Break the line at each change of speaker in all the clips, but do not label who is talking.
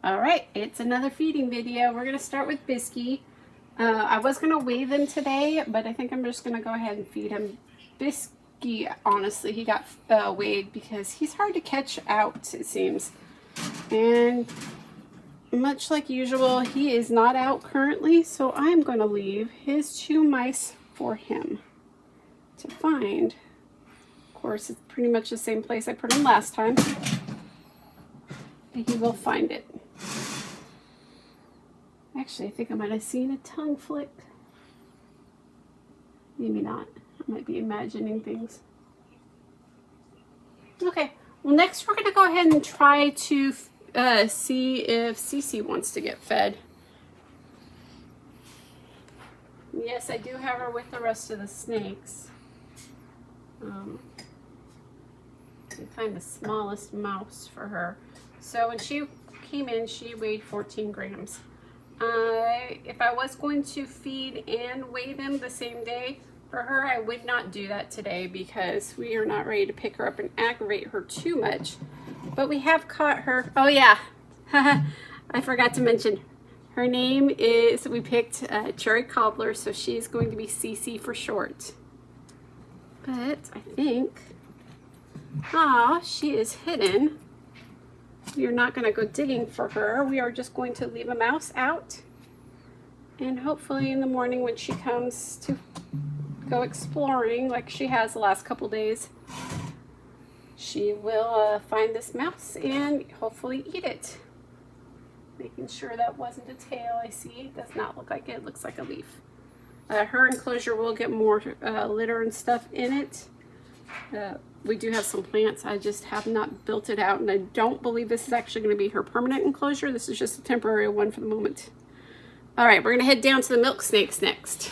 All right, it's another feeding video. We're going to start with Bisky. I was going to weigh them today, but I think I'm just going to go ahead and feed him. Bisky, honestly, he got weighed because he's hard to catch out, it seems. And much like usual, he is not out currently, so I'm going to leave his 2 mice for him to find. Of course, it's pretty much the same place I put him last time. He will find it. Actually, I think I might have seen a tongue flick. Maybe not. I might be imagining things. Okay, well next we're going to go ahead and try to see if Cece wants to get fed. Yes, I do have her with the rest of the snakes. I find the smallest mouse for her. So when she came in, she weighed 14 grams. If I was going to feed and weigh them the same day for her, I would not do that today because we are not ready to pick her up and aggravate her too much. But we have caught her. Oh yeah, I forgot to mention. Her name is, we picked Cherry Cobbler, so she's going to be Cece for short. But I think, she is hidden. We are not going to go digging for her. We are just going to leave a mouse out. And hopefully in the morning when she comes to go exploring, like she has the last couple days, she will find this mouse and hopefully eat it. Making sure that wasn't a tail. I see. It does not look like it. It looks like a leaf. Her enclosure will get more litter and stuff in it. We do have some plants. I just have not built it out, and I don't believe this is actually going to be her permanent enclosure. This is just a temporary one for the moment. All right, we're going to head down to the milk snakes next.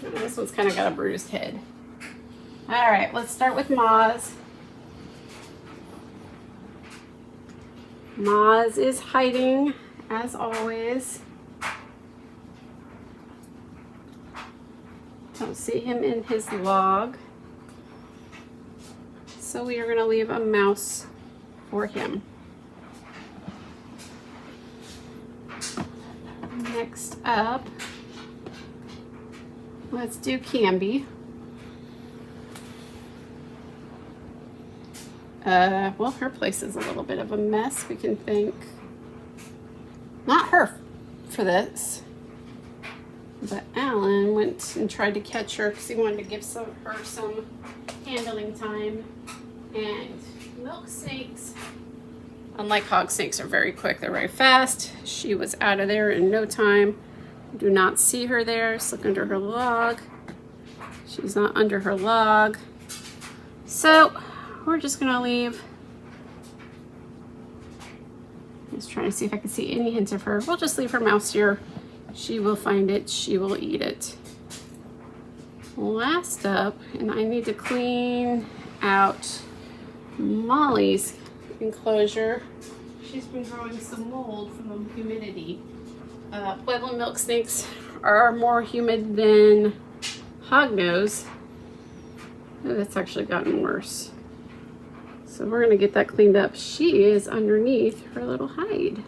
This one's kind of got a bruised head. All right, let's start with Moz. Moz is hiding, as always. Don't see him in his log. So we are going to leave a mouse for him. Next up, let's do Canby. Well, her place is a little bit of a mess. We can thank not her for this, but Alan went and tried to catch her because he wanted to give her some handling time. And milk snakes, unlike hog snakes, are very quick. They're very fast. She was out of there in no time. Do not see her there. Let's look under her log. She's not under her log. So we're just gonna leave. Just trying to see if I can see any hints of her. We'll just leave her mouse here. She will find it. She will eat it. Last up, and I need to clean out Molly's enclosure. She's been growing some mold from the humidity. Pueblo milk snakes are more humid than hognose. Oh, that's actually gotten worse. So we're going to get that cleaned up. She is underneath her little hide.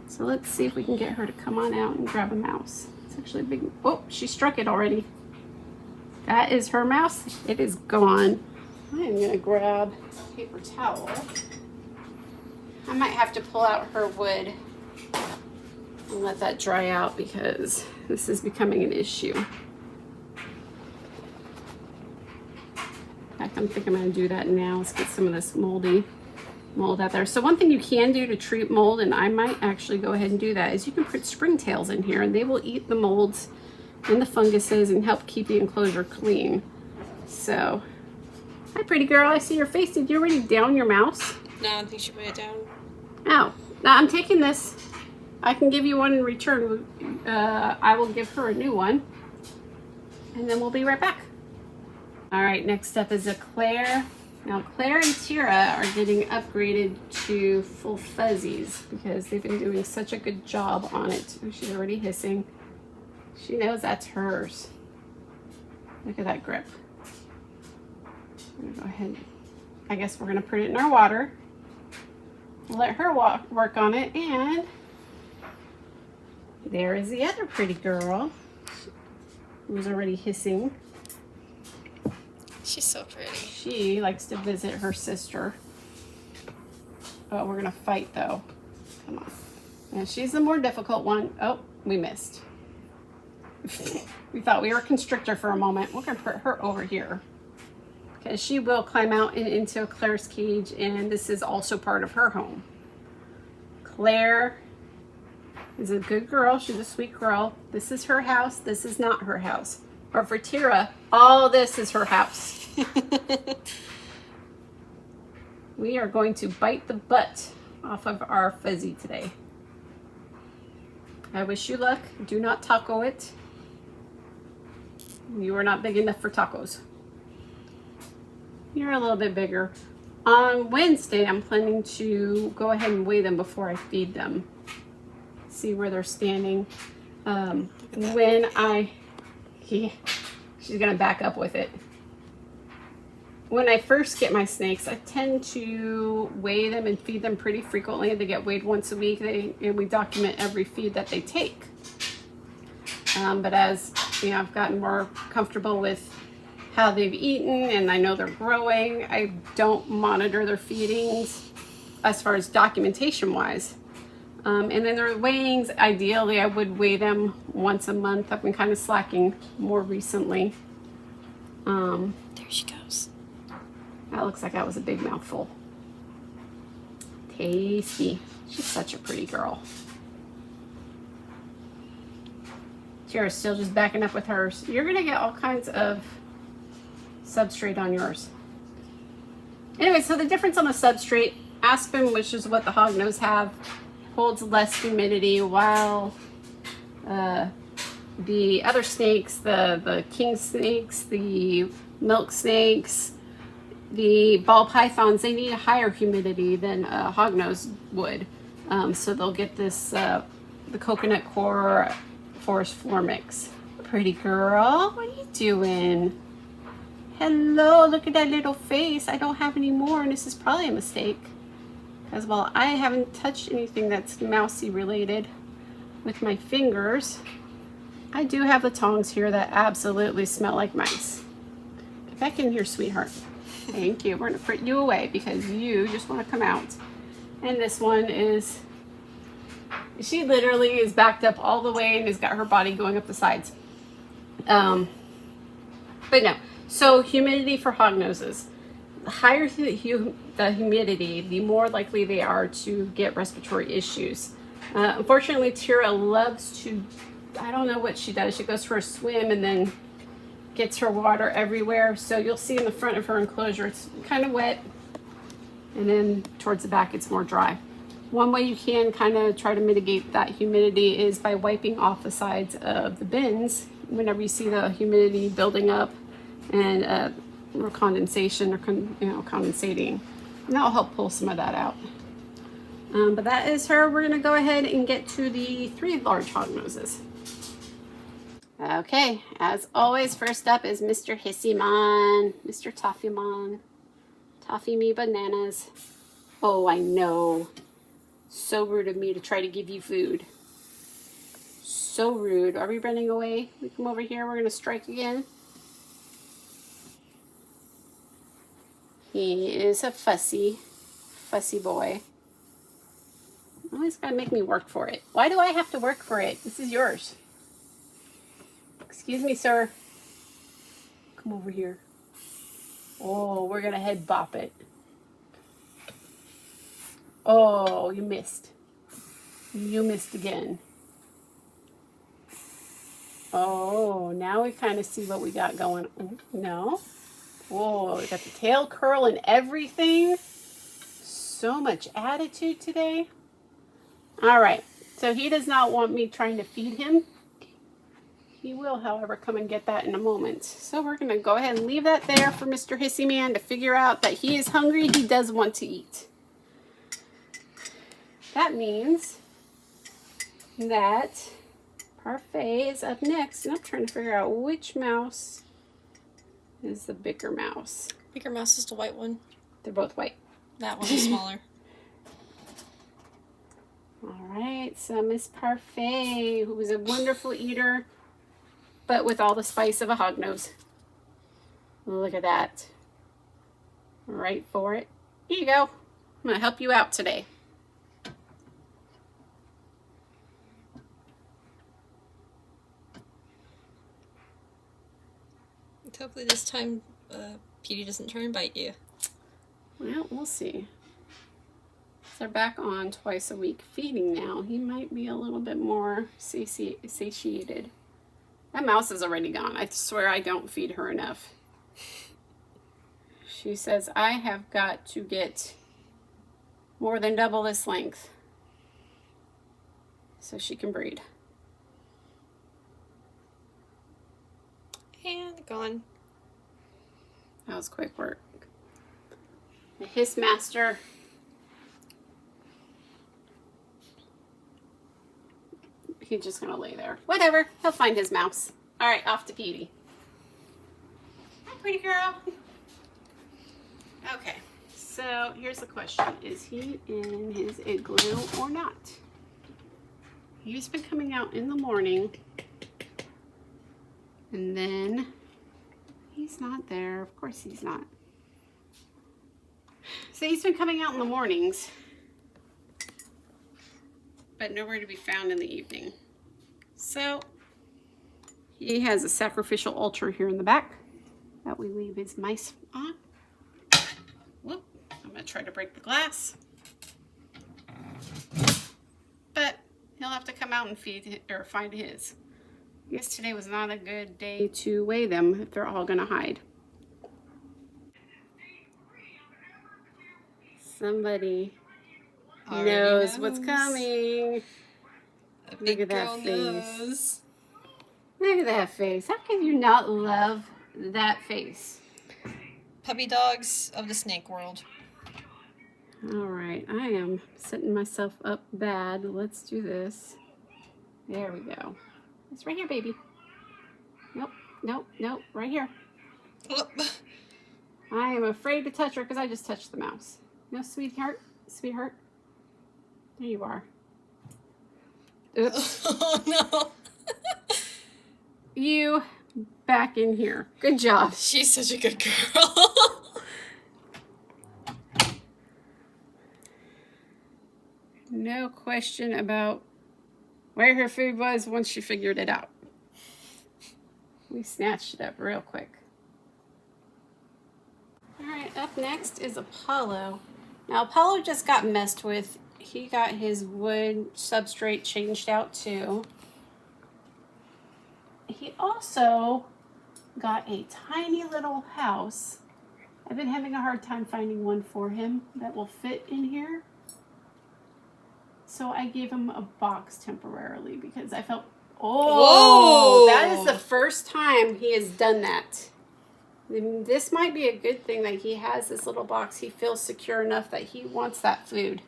So let's see if we can get her to come on out and grab a mouse. It's actually a big, oh, she struck it already. That is her mouse. It is gone. I am going to grab a paper towel. I might have to pull out her wood and let that dry out because this is becoming an issue. I think I'm going to do that now. Let's get some of this moldy mold out there. So one thing you can do to treat mold, and I might actually go ahead and do that, is you can put springtails in here and they will eat the molds and the funguses and help keep the enclosure clean. So, hi pretty girl, I see your face. Did you already down your mouse?
No, I don't think she put it down.
Oh, now I'm taking this. I can give you one in return. I will give her a new one and then we'll be right back. All right, next up is a Claire. Now Claire and Tira are getting upgraded to full fuzzies because they've been doing such a good job on it. Oh, she's already hissing. She knows that's hers. Look at that grip. I'm gonna go ahead I guess we're gonna put it in our water. Let her work on it, and there is the other pretty girl who's already hissing.
She's so pretty.
She likes to visit her sister. Oh, we're gonna fight though. Come on. And she's the more difficult one. Oh, we missed. We thought we were constrictor for a moment. We're gonna put her over here because she will climb out and into Claire's cage, and this is also part of her home. Claire is a good girl. She's a sweet girl. This is her house. This is not her house. Or for Tira, all this is her house. We are going to bite the butt off of our Fuzzy today. I wish you luck. Do not taco it. You are not big enough for tacos. You're a little bit bigger. On Wednesday, I'm planning to go ahead and weigh them before I feed them. See where they're standing. She's gonna back up with it. When I first get my snakes, I tend to weigh them and feed them pretty frequently. They get weighed once a week, and we document every feed that they take. But as you know, I've gotten more comfortable with how they've eaten, and I know they're growing, I don't monitor their feedings as far as documentation wise. And then their weighings, ideally I would weigh them once a month. I've been kind of slacking more recently.
There she goes.
That looks like that was a big mouthful. Tasty. She's such a pretty girl. Tira's still just backing up with hers. You're gonna get all kinds of substrate on yours. Anyway, so the difference on the substrate, aspen, which is what the hognose have, holds less humidity, while the other snakes, the king snakes, the milk snakes, the ball pythons, they need a higher humidity than a hognose would. So they'll get this, the coconut coir forest floor mix. Pretty girl, what are you doing? Hello, look at that little face. I don't have any more, and this is probably a mistake. Because, well, I haven't touched anything that's mousy related with my fingers. I do have the tongs here that absolutely smell like mice. Get back in here, sweetheart. Thank you. We're going to put you away because you just want to come out. And this one is, she literally is backed up all the way and has got her body going up the sides. But no. So humidity for hognoses. The higher the humidity, the more likely they are to get respiratory issues. Unfortunately, Tira loves to, I don't know what she does. She goes for a swim and then gets her water everywhere. So you'll see in the front of her enclosure, it's kind of wet. And then towards the back, it's more dry. One way you can kind of try to mitigate that humidity is by wiping off the sides of the bins whenever you see the humidity building up and or condensation or condensating. And that'll help pull some of that out. But that is her. We're gonna go ahead and get to the 3 large hognoses. Okay, as always, first up is Mr. Hissymon, Mr. Toffeemon. Toffee me bananas. Oh, I know. So rude of me to try to give you food. So rude. Are we running away? We come over here, we're gonna strike again. He is a fussy boy. Always gotta make me work for it. Why do I have to work for it? This is yours. Excuse me, sir. Come over here. Oh, we're gonna head bop it. Oh, you missed. You missed again. Oh, now we kind of see what we got going on. No. Whoa, we got the tail curl and everything. So much attitude today. All right, so he does not want me trying to feed him. He will, however, come and get that in a moment. So we're going to go ahead and leave that there for Mr. Hissyman to figure out that he is hungry. He does want to eat. That means that Parfait is up next. And I'm trying to figure out which mouse is the bigger mouse.
Bigger mouse is the white one.
They're both white.
That one is smaller.
All right, so Miss Parfait, who was a wonderful eater, but with all the spice of a hognose. Look at that. Right for it. Here you go. I'm going to help you out today.
Hopefully this time Petey doesn't try and bite you.
Well, we'll see. They're back on twice a week feeding now. He might be a little bit more satiated. That mouse is already gone. I swear I don't feed her enough. She says, I have got to get more than double this length so she can breed.
And gone.
That was quick work. The hiss master. He's just gonna lay there. Whatever, he'll find his mouse. All right, off to Petey. Hi, pretty girl. Okay, so here's the question. Is he in his igloo or not? He's been coming out in the morning, and then he's not there. Of course he's not. So he's been coming out in the mornings, but nowhere to be found in the evening. So he has a sacrificial altar here in the back that we leave his mice on. Whoop, I'm gonna try to break the glass. But he'll have to come out and feed or find his. I guess today was not a good day to weigh them if they're all gonna hide. Somebody knows what's coming. Look at that face. Look at that face. How can you not love that face?
Puppy dogs of the snake world.
All right, I am setting myself up bad. Let's do this. There we go. It's right here, baby. Nope, nope, nope, right here. I am afraid to touch her because I just touched the mouse. No, sweetheart, sweetheart. There you are. Oops.
Oh, no.
You back in here. Good job.
She's such a good girl.
No question about where her food was once she figured it out. We snatched it up real quick. All right, up next is Apollo. Now, Apollo just got messed with. He got his wood substrate changed out too. He also got a tiny little house. I've been having a hard time finding one for him that will fit in here. So I gave him a box temporarily because I felt, oh,
whoa,
that is the first time he has done that. This might be a good thing that he has this little box. He feels secure enough that he wants that food.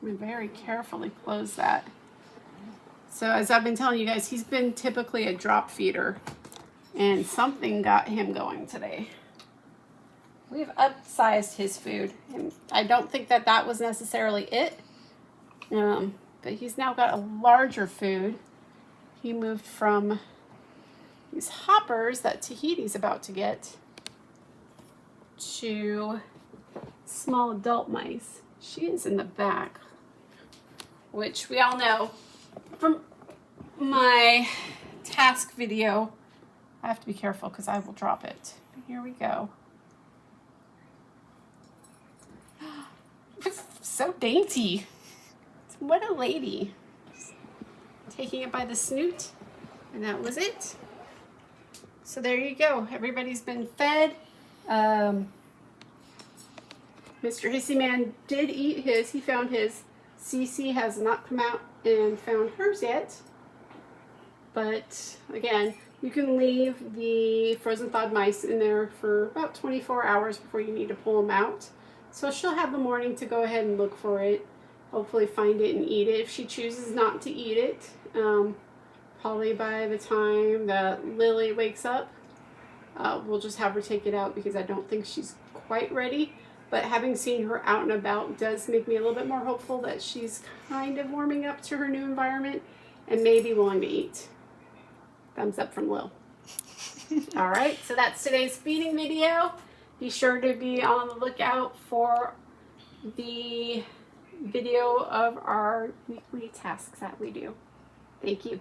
I'm going to very carefully close that. So as I've been telling you guys, he's been typically a drop feeder. And something got him going today. We've upsized his food. And I don't think that that was necessarily it. But he's now got a larger food. He moved from these hoppers that Tahiti's about to get to small adult mice. She is in the back, which we all know from my task video. I have to be careful because I will drop it. Here we go. It's so dainty. What a lady. Just taking it by the snoot, and that was it. So there you go. Everybody's been fed. Mr. Hissy Man did eat his. He found his. Cece has not come out and found hers yet. But again, you can leave the frozen thawed mice in there for about 24 hours before you need to pull them out. So she'll have the morning to go ahead and look for it. Hopefully find it and eat it. If she chooses not to eat it, probably by the time that Lily wakes up, we'll just have her take it out because I don't think she's quite ready. But having seen her out and about does make me a little bit more hopeful that she's kind of warming up to her new environment and maybe willing to eat. Thumbs up from Lil. All right, so that's today's feeding video. Be sure to be on the lookout for the video of our weekly tasks that we do. Thank you.